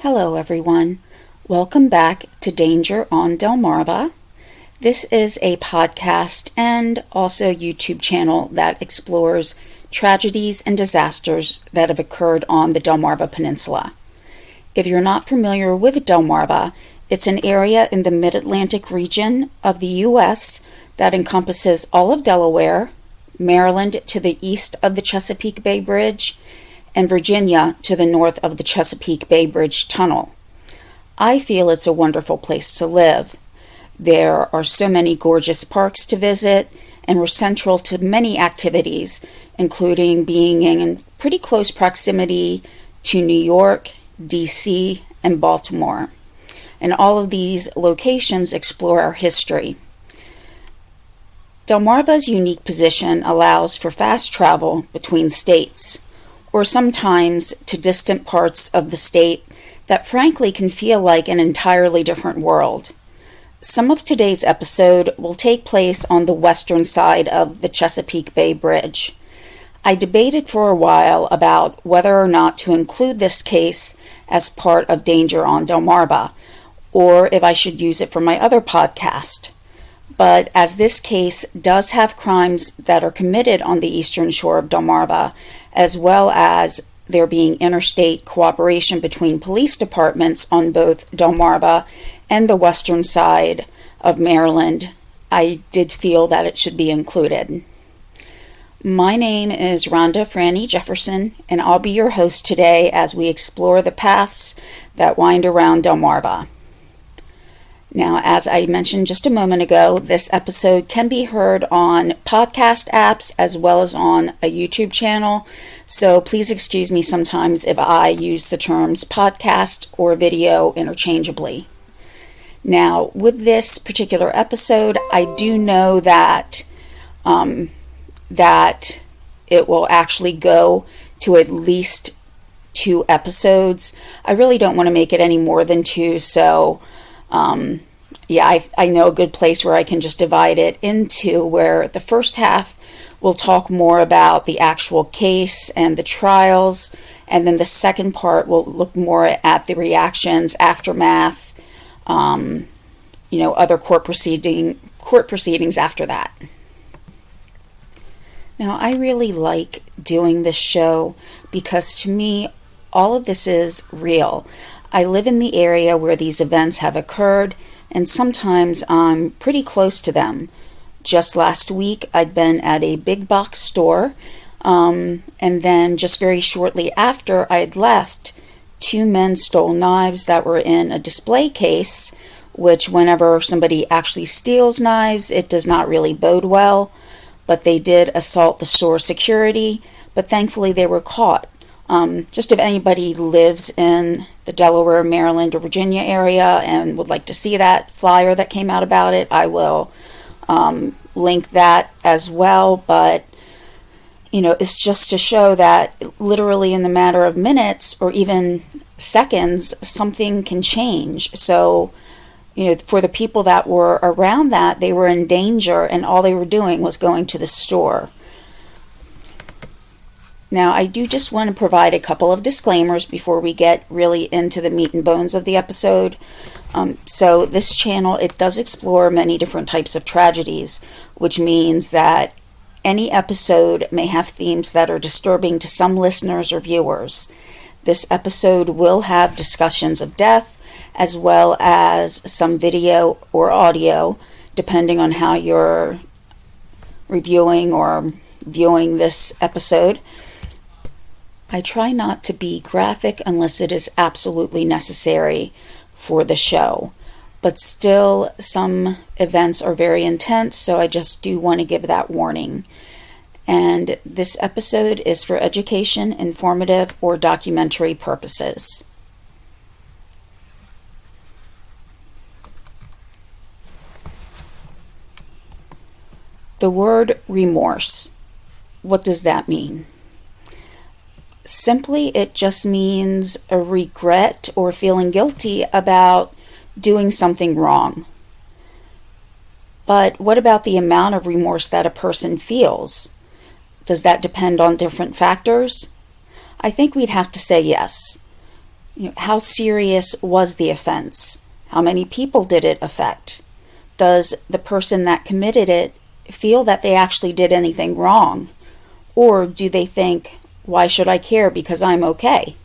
Hello everyone. Welcome back to Danger on Delmarva. This is a podcast and also YouTube channel that explores tragedies and disasters that have occurred on the Delmarva Peninsula. If you're not familiar with Delmarva, it's an area in the Mid-Atlantic region of the U.S. that encompasses all of Delaware, Maryland to the east of the Chesapeake Bay Bridge, and Virginia to the north of the Chesapeake Bay Bridge Tunnel. I feel it's a wonderful place to live. There are so many gorgeous parks to visit, and we're central to many activities, including being in pretty close proximity to New York, D.C., and Baltimore. And all of these locations explore our history. Delmarva's unique position allows for fast travel between states, or sometimes to distant parts of the state that frankly can feel like an entirely different world. Some of today's episode will take place on the western side of the Chesapeake Bay Bridge. I debated for a while about whether or not to include this case as part of Danger on Delmarva, or if I should use it for my other podcast. But as this case does have crimes that are committed on the eastern shore of Delmarva, as well as there being interstate cooperation between police departments on both Delmarva and the western side of Maryland, I did feel that it should be included. My name is Rhonda Franny Jefferson, and I'll be your host today as we explore the paths that wind around Delmarva. Now, as I mentioned just a moment ago, this episode can be heard on podcast apps as well as on a YouTube channel, so please excuse me sometimes if I use the terms podcast or video interchangeably. Now, with this particular episode, I do know that that it will actually go to at least 2 episodes. I really don't want to make it any more than 2, so I know a good place where I can just divide it into, where the first half will talk more about the actual case and the trials, and then the second part will look more at the reactions, aftermath, other court proceedings after that. Now, I really like doing this show because to me, all of this is real. I live in the area where these events have occurred, and sometimes I'm pretty close to them. Just last week, I'd been at a big box store, and then just very shortly after I'd left, 2 men stole knives that were in a display case, which whenever somebody actually steals knives, it does not really bode well, but they did assault the store security, but thankfully they were caught. Just if anybody lives in the Delaware, Maryland, or Virginia area and would like to see that flyer that came out about it, I will link that as well. But, it's just to show that literally in the matter of minutes or even seconds, something can change. So, for the people that were around that, they were in danger and all they were doing was going to the store. Now, I do just want to provide a couple of disclaimers before we get really into the meat and bones of the episode. So this channel, it does explore many different types of tragedies, which means that any episode may have themes that are disturbing to some listeners or viewers. This episode will have discussions of death, as well as some video or audio, depending on how you're reviewing or viewing this episode. I try not to be graphic unless it is absolutely necessary for the show, but still some events are very intense, so I just do want to give that warning. And this episode is for education, informative, or documentary purposes. The word remorse. What does that mean? Simply, it just means a regret or feeling guilty about doing something wrong. But what about the amount of remorse that a person feels? Does that depend on different factors? I think we'd have to say yes. How serious was the offense? How many people did it affect? Does the person that committed it feel that they actually did anything wrong? Or do they think, why should I care because I'm okay?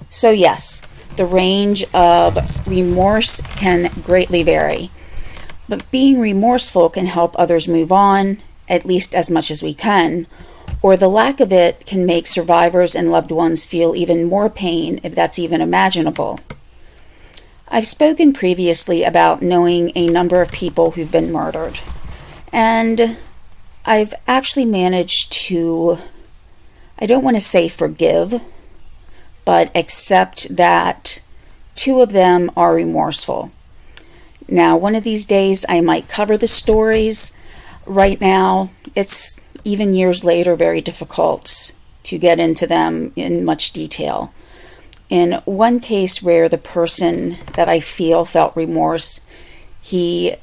So yes, the range of remorse can greatly vary. But being remorseful can help others move on, at least as much as we can, or the lack of it can make survivors and loved ones feel even more pain, if that's even imaginable. I've spoken previously about knowing a number of people who've been murdered, and I've actually managed to, I don't want to say forgive, but accept that 2 of them are remorseful. Now, one of these days I might cover the stories. Right now, it's even years later very difficult to get into them in much detail. In one case where the person that I feel felt remorse, he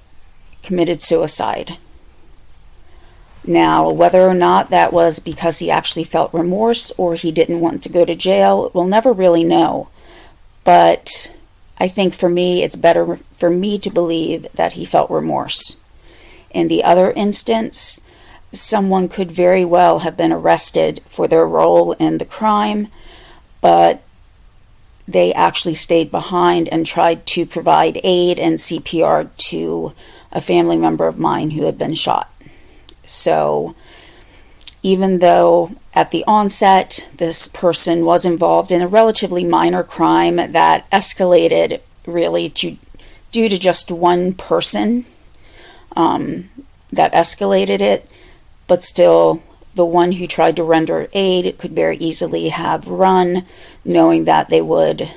committed suicide. Now, whether or not that was because he actually felt remorse or he didn't want to go to jail, we'll never really know. But I think for me, it's better for me to believe that he felt remorse. In the other instance, someone could very well have been arrested for their role in the crime, but they actually stayed behind and tried to provide aid and CPR to a family member of mine who had been shot. So even though at the onset this person was involved in a relatively minor crime that escalated really due to just one person that escalated it, but still the one who tried to render aid could very easily have run, knowing that they would,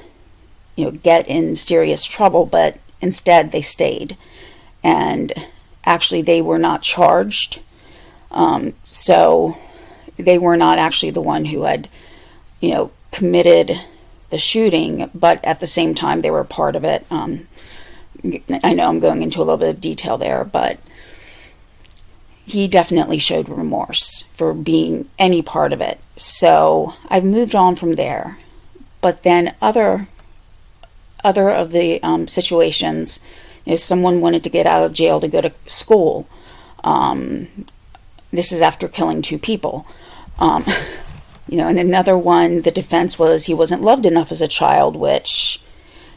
get in serious trouble, but instead they stayed. And actually they were not charged. So they were not actually the one who had, committed the shooting, but at the same time they were part of it. I know I'm going into a little bit of detail there, but he definitely showed remorse for being any part of it. So I've moved on from there. But then other of the situations, if someone wanted to get out of jail to go to school, this is after killing 2 people. And another one, the defense was he wasn't loved enough as a child, which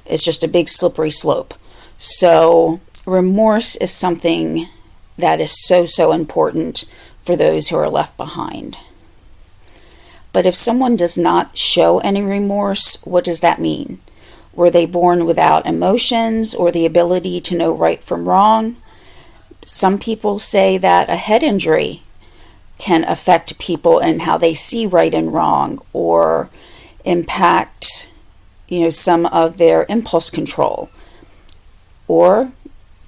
is just a big slippery slope. So remorse is something that is so important for those who are left behind. But if someone does not show any remorse, what does that mean? Were they born without emotions or the ability to know right from wrong? Some people say that a head injury can affect people in how they see right and wrong, or impact, some of their impulse control. Or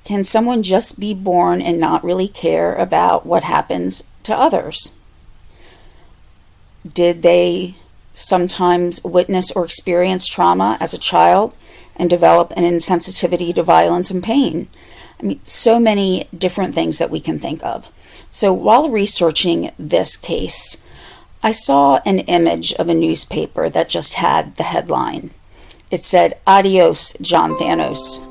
can someone just be born and not really care about what happens to others? Did they sometimes witness or experience trauma as a child and develop an insensitivity to violence and pain? So many different things that we can think of. So while researching this case, I saw an image of a newspaper that just had the headline. It said, "Adios, John Thanos."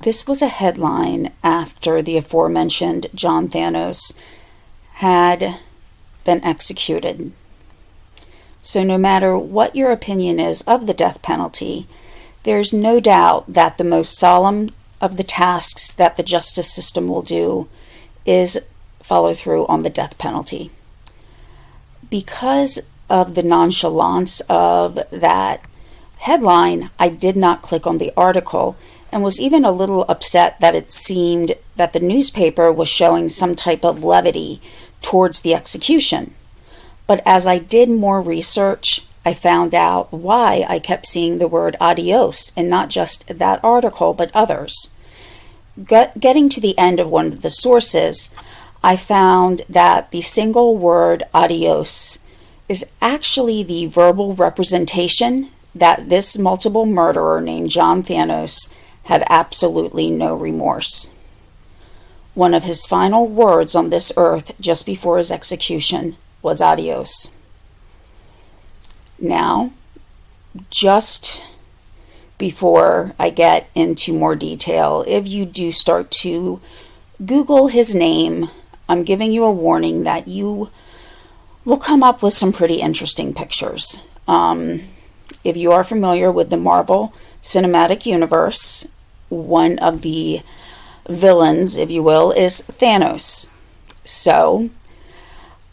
This was a headline after the aforementioned John Thanos had been executed. So no matter what your opinion is of the death penalty, there's no doubt that the most solemn of the tasks that the justice system will do is follow through on the death penalty. Because of the nonchalance of that headline, I did not click on the article and was even a little upset that it seemed that the newspaper was showing some type of levity towards the execution. But as I did more research, I found out why I kept seeing the word adios, and not just that article, but others. Getting to the end of one of the sources, I found that the single word adios is actually the verbal representation that this multiple murderer named John Thanos had absolutely no remorse. One of his final words on this earth just before his execution was adios. Now, just before I get into more detail, if you do start to Google his name, I'm giving you a warning that you will come up with some pretty interesting pictures. If you are familiar with the Marvel Cinematic Universe, one of the villains, if you will, is Thanos. So,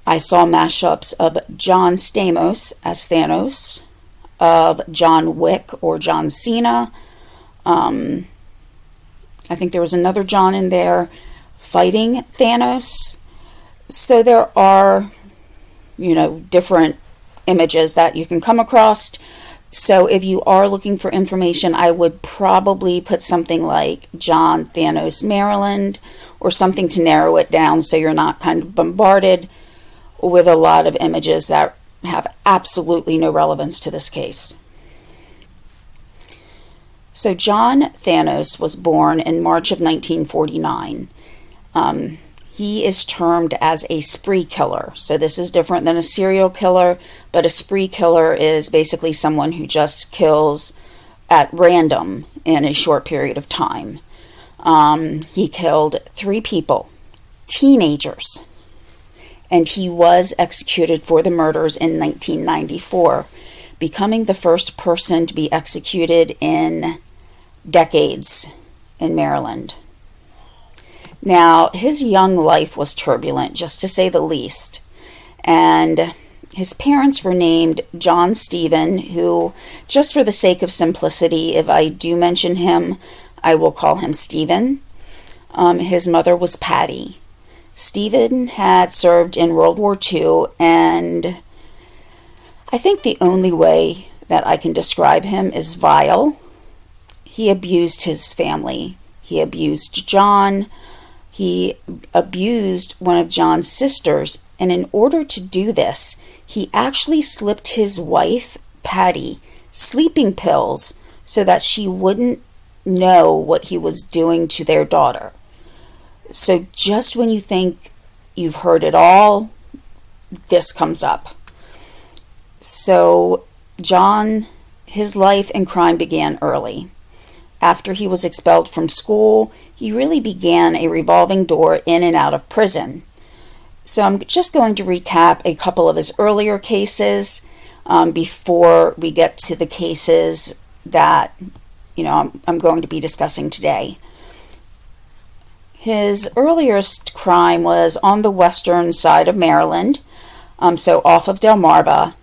I saw mashups of John Stamos as Thanos, of John Wick or John Cena. I think there was another John in there fighting Thanos. So there are, different images that you can come across. So if you are looking for information, I would probably put something like John Thanos, Maryland, or something to narrow it down so you're not kind of bombarded with a lot of images that have absolutely no relevance to this case. So John Thanos was born in March of 1949. He is termed as a spree killer. So this is different than a serial killer, but a spree killer is basically someone who just kills at random in a short period of time. He killed 3 people, teenagers, and he was executed for the murders in 1994, becoming the first person to be executed in decades in Maryland. Now, his young life was turbulent, just to say the least, and his parents were named John Stephen, who, just for the sake of simplicity, if I do mention him, I will call him Stephen. His mother was Patty. Stephen had served in World War II, and I think the only way that I can describe him is vile. He abused his family. He abused John. He abused one of John's sisters, and in order to do this, he actually slipped his wife, Patty, sleeping pills so that she wouldn't know what he was doing to their daughter. So just when you think you've heard it all, this comes up. So John, his life in crime began early. After he was expelled from school, he really began a revolving door in and out of prison. So I'm just going to recap a couple of his earlier cases before we get to the cases that I'm going to be discussing today. His earliest crime was on the western side of Maryland, so off of Delmarva,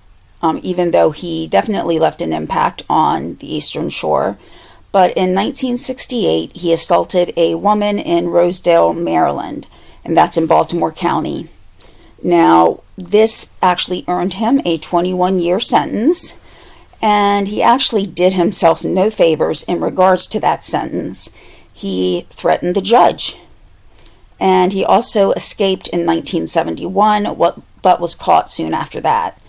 even though he definitely left an impact on the eastern shore. But in 1968, he assaulted a woman in Rosedale, Maryland, and that's in Baltimore County. Now, this actually earned him a 21-year sentence, and he actually did himself no favors in regards to that sentence. He threatened the judge, and he also escaped in 1971, but was caught soon after that.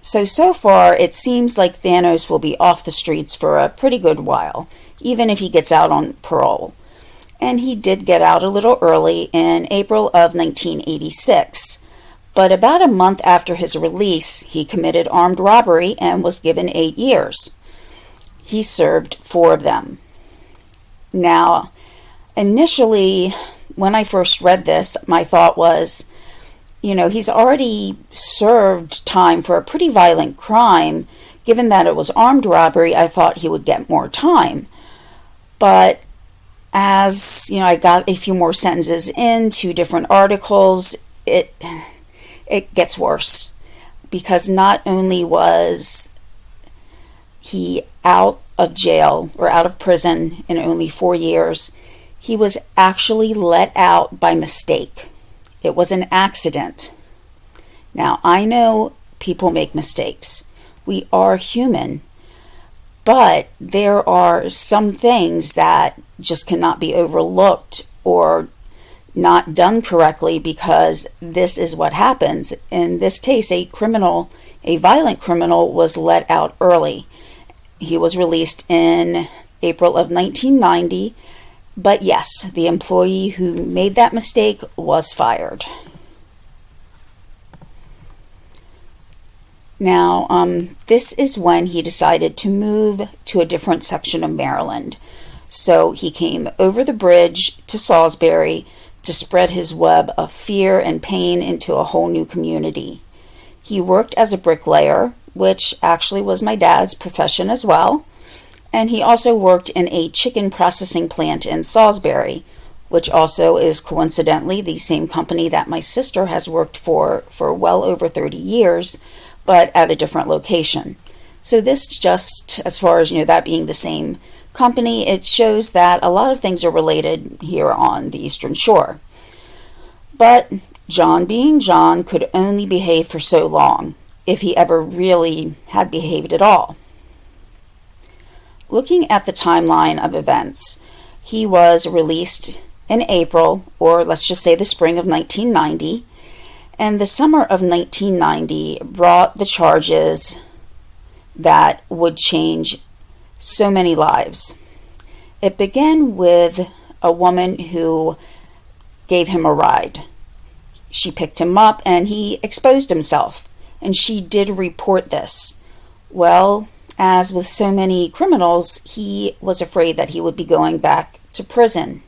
So far, it seems like Thanos will be off the streets for a pretty good while, even if he gets out on parole. And he did get out a little early in April of 1986. But about a month after his release, he committed armed robbery and was given 8 years. He served 4 of them. Now, initially, when I first read this, my thought was, he's already served time for a pretty violent crime. Given that it was armed robbery, I thought he would get more time. But as, I got a few more sentences into different articles, it gets worse. Because not only was he out of jail or out of prison in only 4 years, he was actually let out by mistake. It was an accident. Now, I know people make mistakes. We are human. But there are some things that just cannot be overlooked or not done correctly, because this is what happens. In this case, a violent criminal was let out early. He was released in April of 1990. But yes, the employee who made that mistake was fired. Now, this is when he decided to move to a different section of Maryland. So he came over the bridge to Salisbury to spread his web of fear and pain into a whole new community. He worked as a bricklayer, which actually was my dad's profession as well, and he also worked in a chicken processing plant in Salisbury, which also is coincidentally the same company that my sister has worked for well over 30 years, but at a different location. So this just, as far as, that being the same company, it shows that a lot of things are related here on the Eastern Shore. But John, being John, could only behave for so long, if he ever really had behaved at all. Looking at the timeline of events, he was released in April, or let's just say the spring of 1990, and the summer of 1990 brought the charges that would change so many lives. It began with a woman who gave him a ride. She picked him up and he exposed himself, and she did report this. Well, as with so many criminals, he was afraid that he would be going back to prison.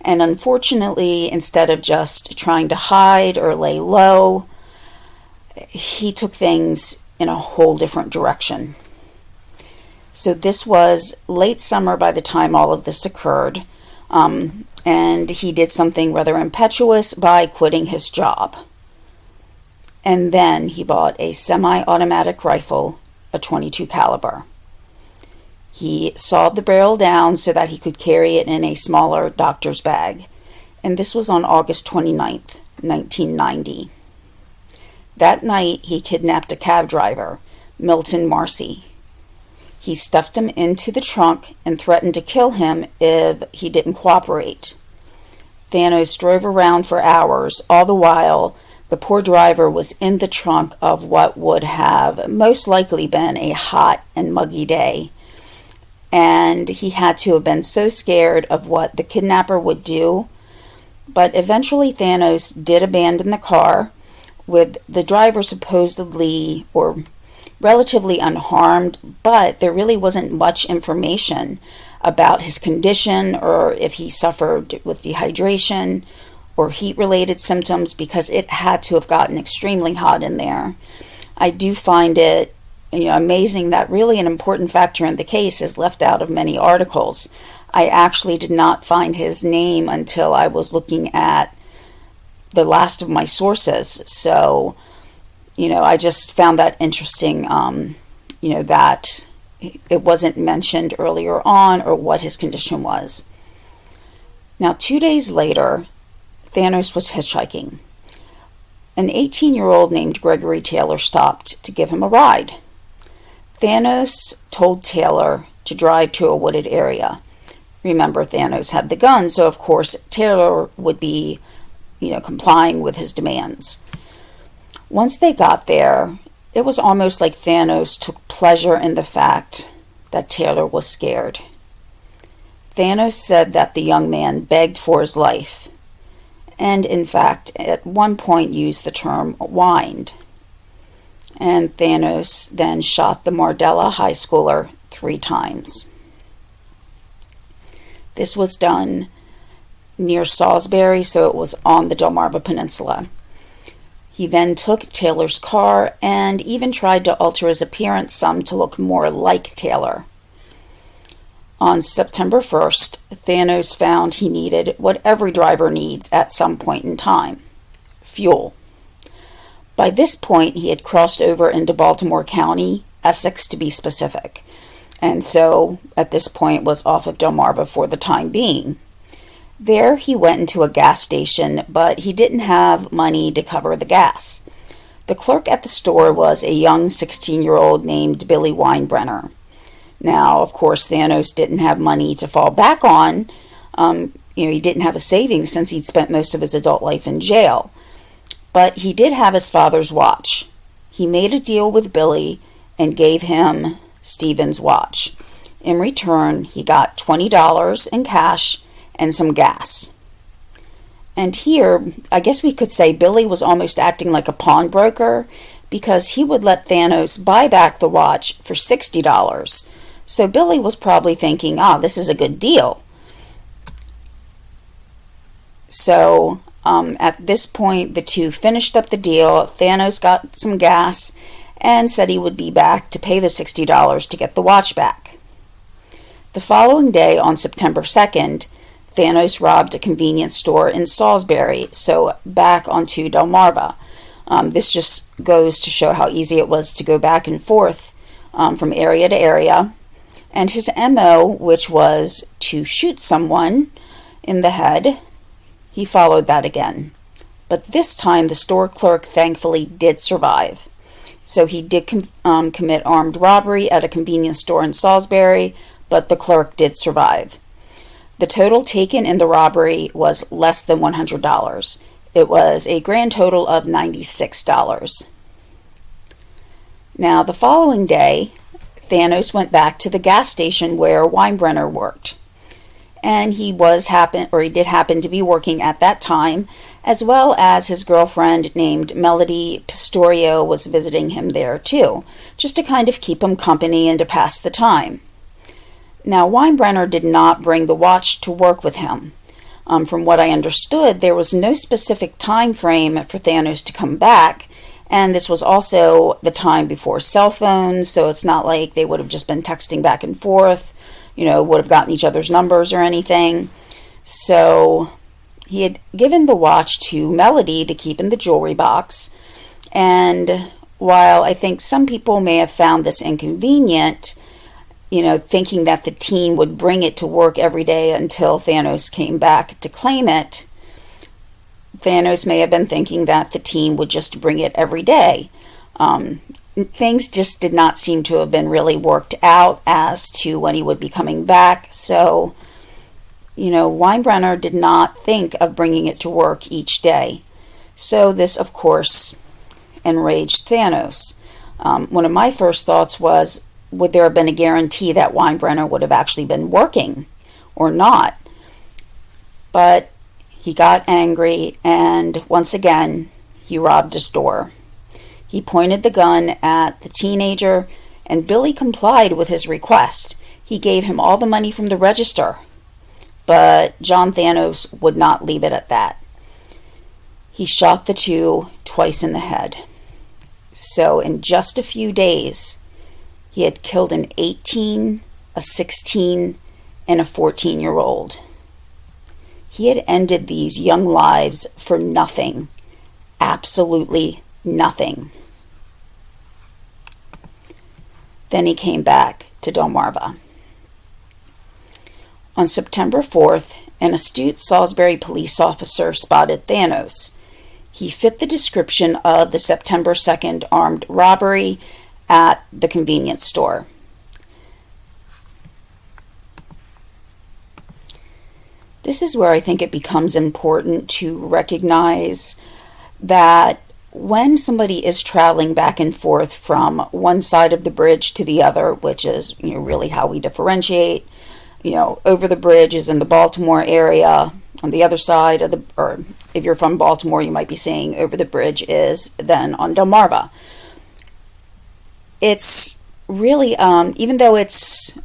And unfortunately, instead of just trying to hide or lay low, he took things in a whole different direction. So this was late summer by the time all of this occurred, and he did something rather impetuous by quitting his job. And then he bought a semi-automatic rifle, a .22 caliber. He sawed the barrel down so that he could carry it in a smaller doctor's bag, and this was on August 29th, 1990. That night, he kidnapped a cab driver, Milton Marcy. He stuffed him into the trunk and threatened to kill him if he didn't cooperate. Thanos drove around for hours. All the while, the poor driver was in the trunk of what would have most likely been a hot and muggy day. And he had to have been so scared of what the kidnapper would do. But eventually Thanos did abandon the car, with the driver supposedly or relatively unharmed, but there really wasn't much information about his condition or if he suffered with dehydration or heat-related symptoms, because it had to have gotten extremely hot in there. I do find it amazing that really an important factor in the case is left out of many articles. I actually did not find his name until I was looking at the last of my sources. So, I just found that interesting, that it wasn't mentioned earlier on or what his condition was. Now, 2 days later, Thanos was hitchhiking. An 18-year-old named Gregory Taylor stopped to give him a ride. Thanos told Taylor to drive to a wooded area. Remember, Thanos had the gun, so of course Taylor would be, complying with his demands. Once they got there, it was almost like Thanos took pleasure in the fact that Taylor was scared. Thanos said that the young man begged for his life, and in fact, at one point used the term whined. And Thanos then shot the Mardella high schooler 3 times. This was done near Salisbury, so it was on the Delmarva Peninsula. He then took Taylor's car and even tried to alter his appearance some to look more like Taylor. On September 1st, Thanos found he needed what every driver needs at some point in time: fuel. By this point, he had crossed over into Baltimore County, Essex to be specific, and so at this point was off of Delmarva for the time being. There he went into a gas station, but he didn't have money to cover the gas. The clerk at the store was a young 16-year-old named Billy Winebrenner. Now, of course, Thanos didn't have money to fall back on. He didn't have a savings since he'd spent most of his adult life in jail. But he did have his father's watch. He made a deal with Billy and gave him Stephen's watch. In return, he got $20 in cash and some gas. And here, I guess we could say Billy was almost acting like a pawnbroker, because he would let Thanos buy back the watch for $60. So Billy was probably thinking, this is a good deal. So at this point, the two finished up the deal. Thanos got some gas and said he would be back to pay the $60 to get the watch back. The following day, on September 2nd, Thanos robbed a convenience store in Salisbury, so back onto Delmarva. This just goes to show how easy it was to go back and forth from area to area. And his MO, which was to shoot someone in the head, he followed that again. But this time, the store clerk thankfully did survive. So he did commit armed robbery at a convenience store in Salisbury, but the clerk did survive. The total taken in the robbery was less than $100. It was a grand total of $96. Now, the following day, Thanos went back to the gas station where Winebrenner worked. And he did happen to be working at that time, as well as his girlfriend named Melody Pistorio was visiting him there too, just to kind of keep him company and to pass the time. Now, Winebrenner did not bring the watch to work with him. From what I understood, there was no specific time frame for Thanos to come back, and this was also the time before cell phones, so it's not like they would have just been texting back and forth, would have gotten each other's numbers or anything. So he had given the watch to Melody to keep in the jewelry box, and while I think some people may have found this inconvenient, thinking that the teen would bring it to work every day until Thanos came back to claim it, Thanos may have been thinking that the teen would just bring it every day. Things just did not seem to have been really worked out as to when he would be coming back. So, Winebrenner did not think of bringing it to work each day. So this, of course, enraged Thanos. One of my first thoughts was, would there have been a guarantee that Winebrenner would have actually been working or not? But he got angry, and once again, he robbed a store. He pointed the gun at the teenager, and Billy complied with his request. He gave him all the money from the register, but John Thanos would not leave it at that. He shot the two twice in the head. So in just a few days, he had killed an 18, a 16, and a 14-year-old. He had ended these young lives for nothing. Absolutely nothing. Then he came back to Delmarva. On September 4th, an astute Salisbury police officer spotted Thanos. He fit the description of the September 2nd armed robbery at the convenience store. This is where I think it becomes important to recognize that when somebody is traveling back and forth from one side of the bridge to the other, which is really how we differentiate, over the bridge is in the Baltimore area, on the other side of or if you're from Baltimore, you might be saying over the bridge is then on Delmarva. It's really, even though it's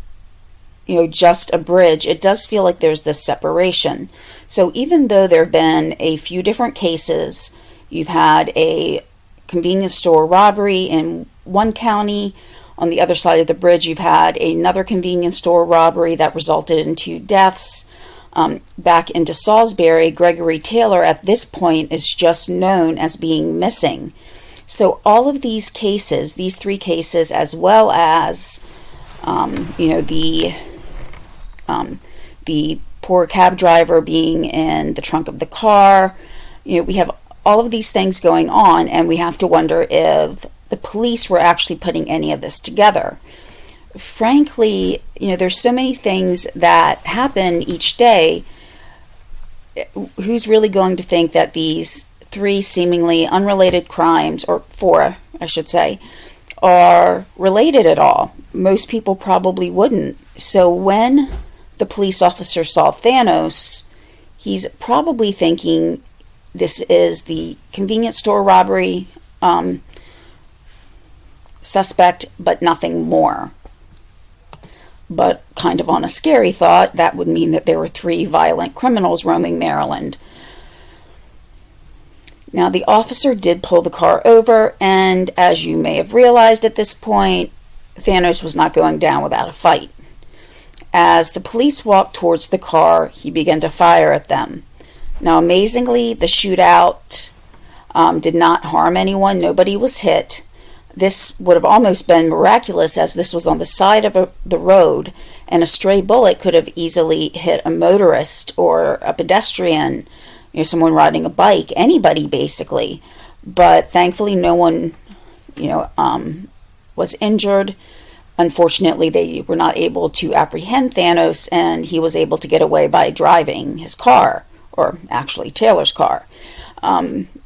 just a bridge, it does feel like there's this separation. So even though there have been a few different cases, you've had a convenience store robbery in one county, on the other side of the bridge you've had another convenience store robbery that resulted in 2 deaths. Back into Salisbury, Gregory Taylor at this point is just known as being missing. So all of these cases, these 3 cases, as well as the poor cab driver being in the trunk of the car, we have all of these things going on, and we have to wonder if the police were actually putting any of this together. Frankly, there's so many things that happen each day. Who's really going to think that these 3 seemingly unrelated crimes, or 4, I should say, are related at all? Most people probably wouldn't. So when the police officer saw Thanos, he's probably thinking this is the convenience store robbery suspect, but nothing more. But kind of on a scary thought, that would mean that there were 3 violent criminals roaming Maryland. Now, the officer did pull the car over, and as you may have realized at this point, Thanos was not going down without a fight. As the police walked towards the car, he began to fire at them. Now, amazingly, the shootout did not harm anyone. Nobody was hit. This would have almost been miraculous, as this was on the side of the road, and a stray bullet could have easily hit a motorist or a pedestrian, someone riding a bike, anybody basically. But thankfully, no one, was injured. Unfortunately, they were not able to apprehend Thanos, and he was able to get away by driving his car, or actually Taylor's car.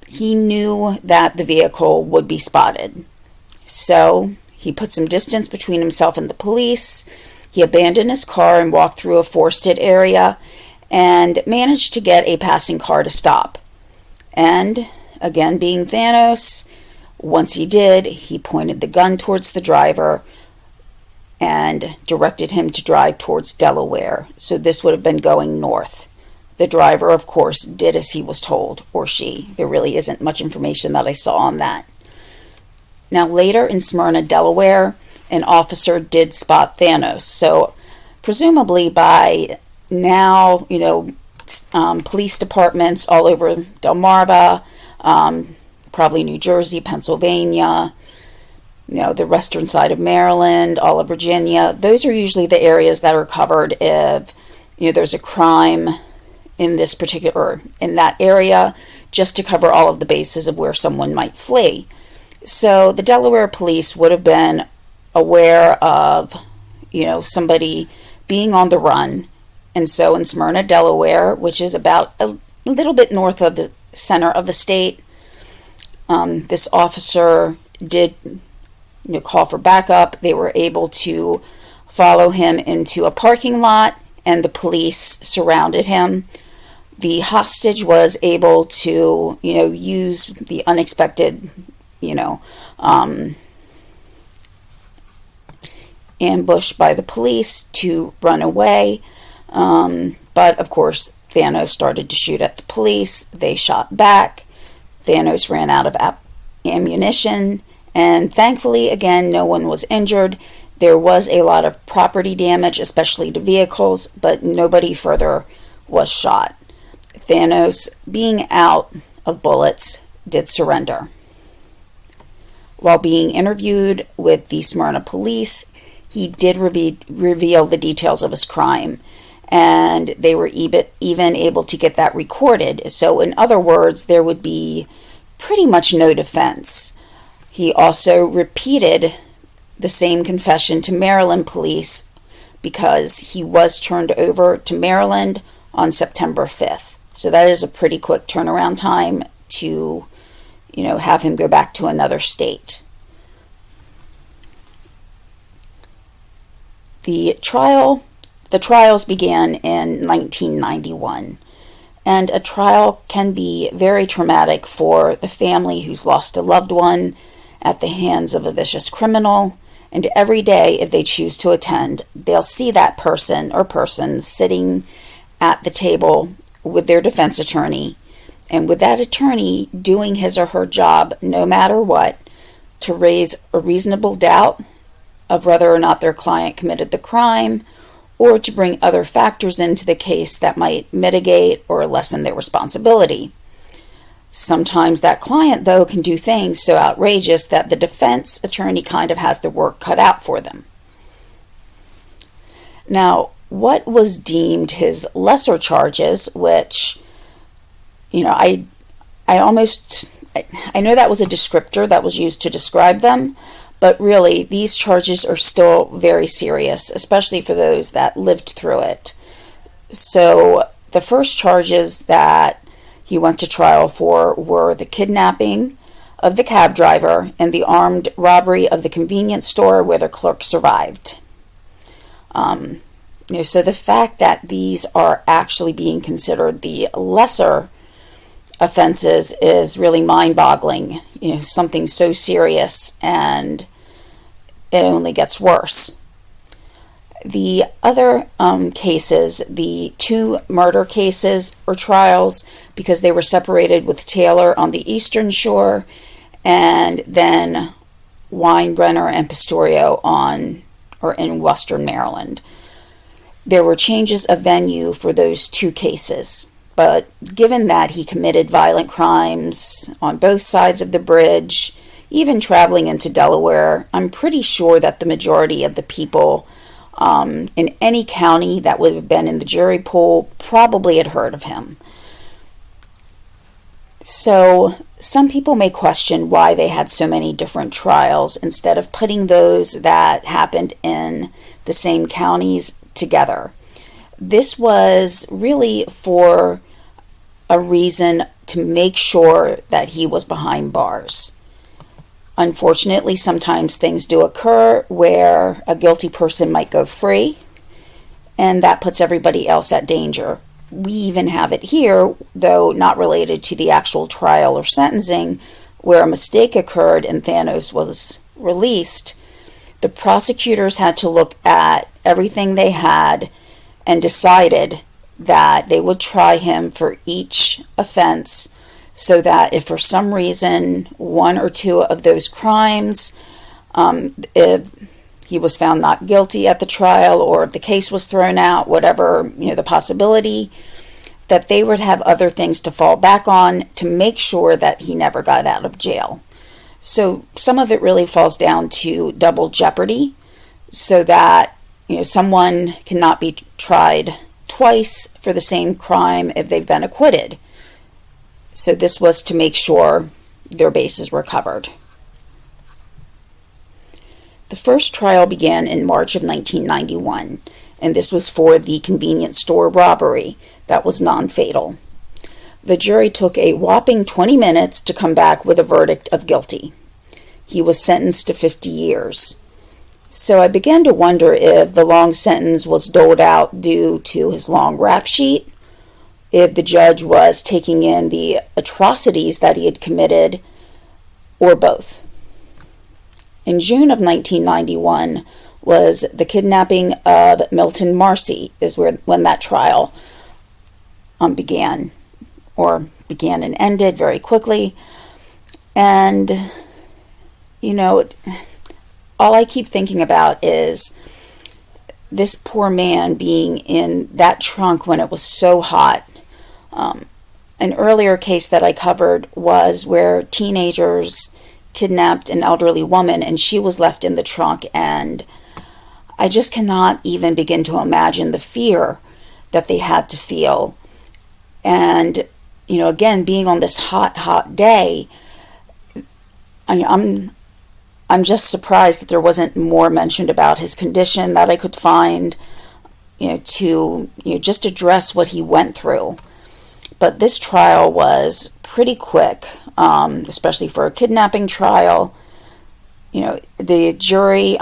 He knew that the vehicle would be spotted. So he put some distance between himself and the police. He abandoned his car and walked through a forested area and managed to get a passing car to stop. And, again, being Thanos, once he did, he pointed the gun towards the driver and directed him to drive towards Delaware. So this would have been going north. The driver, of course, did as he was told, or she. There really isn't much information that I saw on that. Now, later in Smyrna, Delaware, an officer did spot Thanos. So, presumably by now, police departments all over Delmarva, probably New Jersey, Pennsylvania, the western side of Maryland, all of Virginia. Those are usually the areas that are covered if, there's a crime in that area, just to cover all of the bases of where someone might flee. So the Delaware police would have been aware of, somebody being on the run. And so in Smyrna, Delaware, which is about a little bit north of the center of the state, this officer did call for backup. They were able to follow him into a parking lot, and the police surrounded him. The hostage was able to, use the unexpected ambush by the police to run away. But, of course, Thanos started to shoot at the police. They shot back. Thanos ran out of ammunition. And thankfully, again, no one was injured. There was a lot of property damage, especially to vehicles, but nobody further was shot. Thanos, being out of bullets, did surrender. While being interviewed with the Smyrna police, he did reveal the details of his crime, and they were even able to get that recorded. So in other words, there would be pretty much no defense. He also repeated the same confession to Maryland police because he was turned over to Maryland on September 5th. So that is a pretty quick turnaround time to have him go back to another state. The trials began in 1991, and a trial can be very traumatic for the family who's lost a loved one at the hands of a vicious criminal, and every day, if they choose to attend, they'll see that person or persons sitting at the table with their defense attorney, and with that attorney doing his or her job no matter what to raise a reasonable doubt of whether or not their client committed the crime, or to bring other factors into the case that might mitigate or lessen their responsibility. Sometimes that client, though, can do things so outrageous that the defense attorney kind of has their work cut out for them. Now, what was deemed his lesser charges, which, I know that was a descriptor that was used to describe them, but really, these charges are still very serious, especially for those that lived through it. So, the first charges that he went to trial for were the kidnapping of the cab driver and the armed robbery of the convenience store where the clerk survived. So the fact that these are actually being considered the lesser offenses is really mind-boggling. Something so serious and it only gets worse. The other cases, the 2 murder cases or trials, because they were separated with Taylor on the Eastern Shore and then Winebrenner and Pistorio in Western Maryland. There were changes of venue for those 2 cases, but given that he committed violent crimes on both sides of the bridge, even traveling into Delaware, I'm pretty sure that the majority of the people in any county that would have been in the jury pool probably had heard of him. So some people may question why they had so many different trials instead of putting those that happened in the same counties together. This was really for a reason to make sure that he was behind bars. Unfortunately, sometimes things do occur where a guilty person might go free, and that puts everybody else at danger. We even have it here, though not related to the actual trial or sentencing, where a mistake occurred and Thanos was released. The prosecutors had to look at everything they had and decided that they would try him for each offense, so that if for some reason 1 or 2 of those crimes, if he was found not guilty at the trial or if the case was thrown out, whatever, the possibility, that they would have other things to fall back on to make sure that he never got out of jail. So some of it really falls down to double jeopardy, so that someone cannot be tried twice for the same crime if they've been acquitted. So this was to make sure their bases were covered. The first trial began in March of 1991, and this was for the convenience store robbery that was non-fatal. The jury took a whopping 20 minutes to come back with a verdict of guilty. He was sentenced to 50 years. So I began to wonder if the long sentence was doled out due to his long rap sheet, if the judge was taking in the atrocities that he had committed, or both. In June of 1991 was the kidnapping of Milton Marcy, when that trial began and ended very quickly. And, all I keep thinking about is this poor man being in that trunk when it was so hot. An earlier case that I covered was where teenagers kidnapped an elderly woman and she was left in the trunk, and I just cannot even begin to imagine the fear that they had to feel. And, again, being on this hot day, I'm just surprised that there wasn't more mentioned about his condition that I could find, to just address what he went through. But this trial was pretty quick, especially for a kidnapping trial. The jury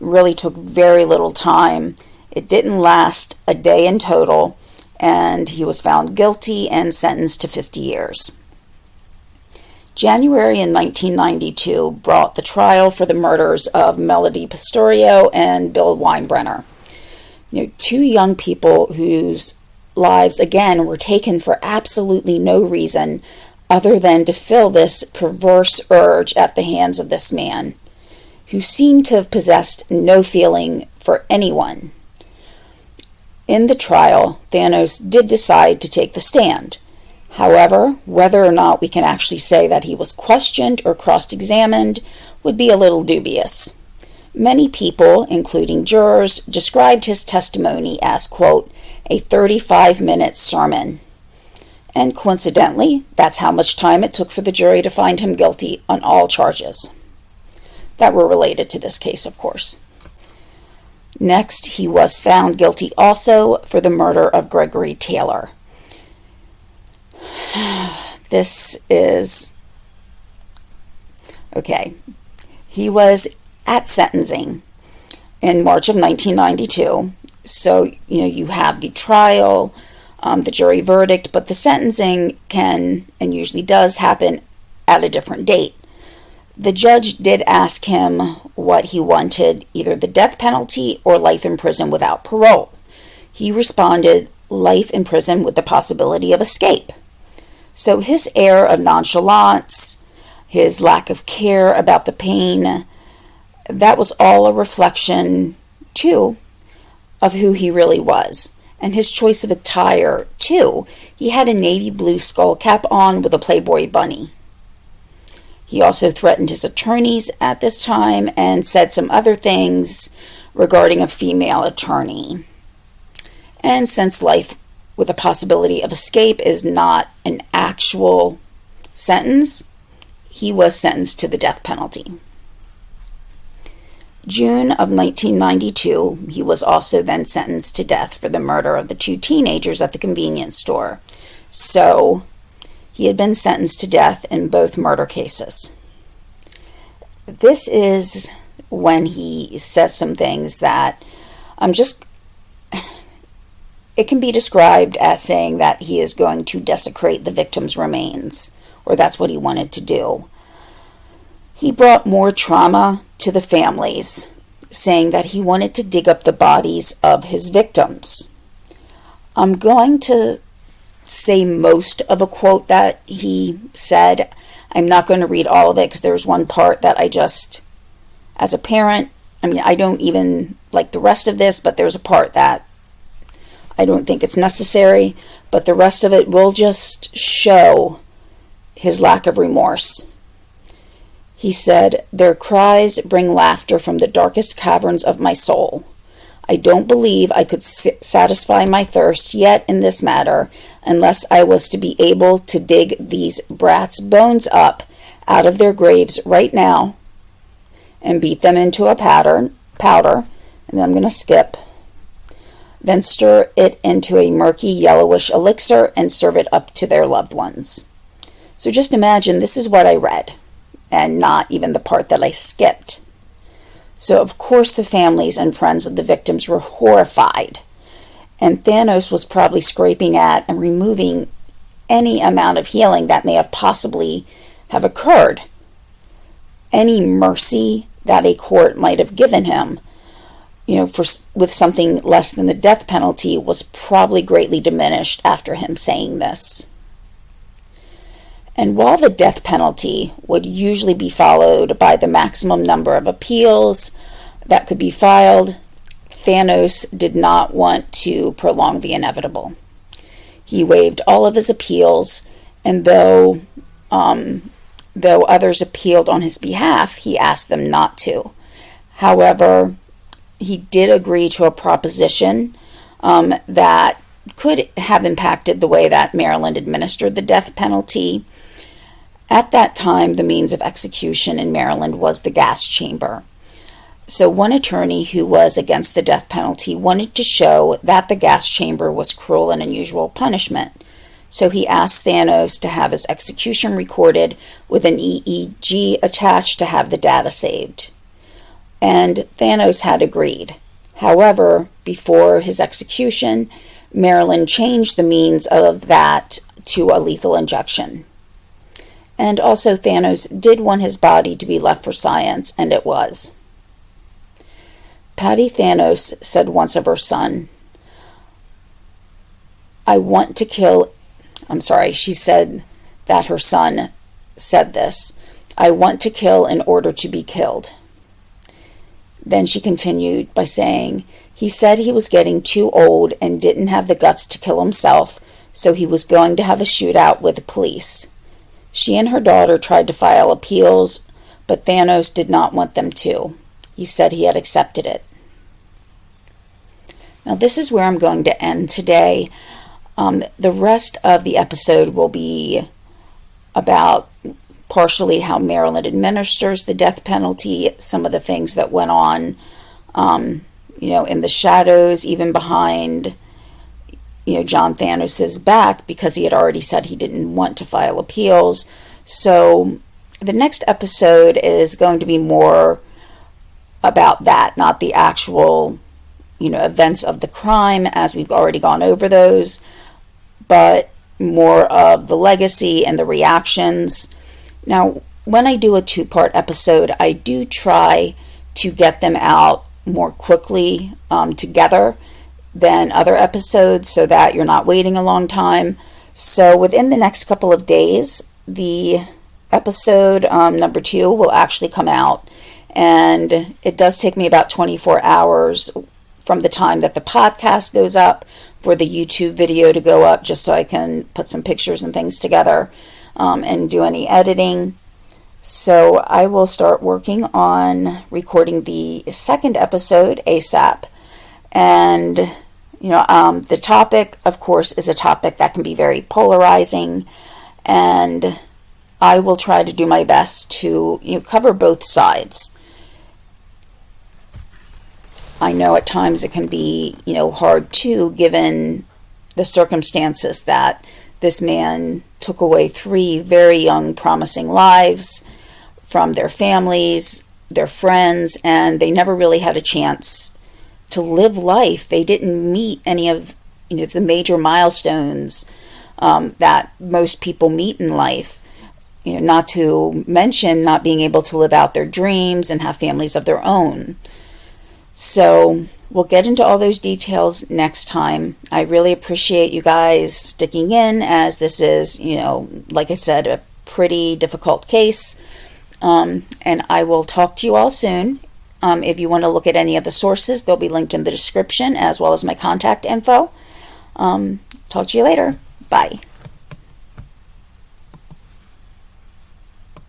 really took very little time. It didn't last a day in total, and he was found guilty and sentenced to 50 years. January in 1992 brought the trial for the murders of Melody Pistorio and Bill Winebrenner. 2 young people whose lives, again, were taken for absolutely no reason other than to fill this perverse urge at the hands of this man, who seemed to have possessed no feeling for anyone. In the trial, Thanos did decide to take the stand. However, whether or not we can actually say that he was questioned or cross-examined would be a little dubious. Many people, including jurors, described his testimony as, quote, a 35-minute sermon. And coincidentally, that's how much time it took for the jury to find him guilty on all charges that were related to this case, of course. Next, he was found guilty also for the murder of Gregory Taylor. This is... okay. He was at sentencing in March of 1992. So, you have the trial, the jury verdict, but the sentencing can and usually does happen at a different date. The judge did ask him what he wanted, either the death penalty or life in prison without parole. He responded, life in prison with the possibility of escape. So his air of nonchalance, his lack of care about the pain, that was all a reflection, too, of who he really was. And his choice of attire, too. He had a navy blue skull cap on with a Playboy bunny. He also threatened his attorneys at this time and said some other things regarding a female attorney. And since life with a possibility of escape is not an actual sentence, he was sentenced to the death penalty. June of 1992, he was also then sentenced to death for the murder of the two teenagers at the convenience store. So, he had been sentenced to death in both murder cases. This is when he says some things that it can be described as saying that he is going to desecrate the victim's remains, or that's what he wanted to do. He brought more trauma to the families, saying that he wanted to dig up the bodies of his victims. I'm going to say most of a quote that he said. I'm not going to read all of it because there's one part that I just, as a parent, I don't even like the rest of this, but there's a part that I don't think it's necessary, but the rest of it will just show his lack of remorse. He said, "Their cries bring laughter from the darkest caverns of my soul. I don't believe I could satisfy my thirst yet in this matter unless I was to be able to dig these brats' bones up out of their graves right now and beat them into a powder, and then I'm going to skip, then stir it into a murky yellowish elixir and serve it up to their loved ones." So just imagine this is what I read, and not even the part that I skipped. So, of course, the families and friends of the victims were horrified. And Thanos was probably scraping at and removing any amount of healing that may have possibly have occurred. Any mercy that a court might have given him, with something less than the death penalty, was probably greatly diminished after him saying this. And while the death penalty would usually be followed by the maximum number of appeals that could be filed, Thanos did not want to prolong the inevitable. He waived all of his appeals, and though others appealed on his behalf, he asked them not to. However, he did agree to a proposition that could have impacted the way that Maryland administered the death penalty. At that time, the means of execution in Maryland was the gas chamber. So one attorney who was against the death penalty wanted to show that the gas chamber was cruel and unusual punishment. So he asked Thanos to have his execution recorded with an EEG attached to have the data saved. And Thanos had agreed. However, before his execution, Maryland changed the means of that to a lethal injection. And also Thanos did want his body to be left for science, and it was. Patty Thanos said once of her son, she said that her son said this, "I want to kill in order to be killed." Then she continued by saying, "He said he was getting too old and didn't have the guts to kill himself, so he was going to have a shootout with the police. She and her daughter tried to file appeals, but Thanos did not want them to. He said he had accepted it." Now this is where I'm going to end today. The rest of the episode will be about partially how Maryland administers the death penalty, some of the things that went on, in the shadows, even behind, John Thanos' back, because he had already said he didn't want to file appeals. So the next episode is going to be more about that, not the actual, events of the crime, as we've already gone over those, but more of the legacy and the reactions. Now, when I do a 2-part episode, I do try to get them out more quickly together than other episodes so that you're not waiting a long time. So within the next couple of days, the episode number 2 will actually come out. And it does take me about 24 hours from the time that the podcast goes up for the YouTube video to go up, just so I can put some pictures and things together and do any editing. So I will start working on recording the second episode ASAP. And, the topic, of course, is a topic that can be very polarizing. And I will try to do my best to cover both sides. I know at times it can be, hard too, given the circumstances that this man took away 3 very young, promising lives from their families, their friends, and they never really had a chance to live life. They didn't meet any of, the major milestones that most people meet in life. Not to mention not being able to live out their dreams and have families of their own. So we'll get into all those details next time. I really appreciate you guys sticking in, as this is, like I said, a pretty difficult case. And I will talk to you all soon. If you want to look at any of the sources, they'll be linked in the description, as well as my contact info. Talk to you later. Bye.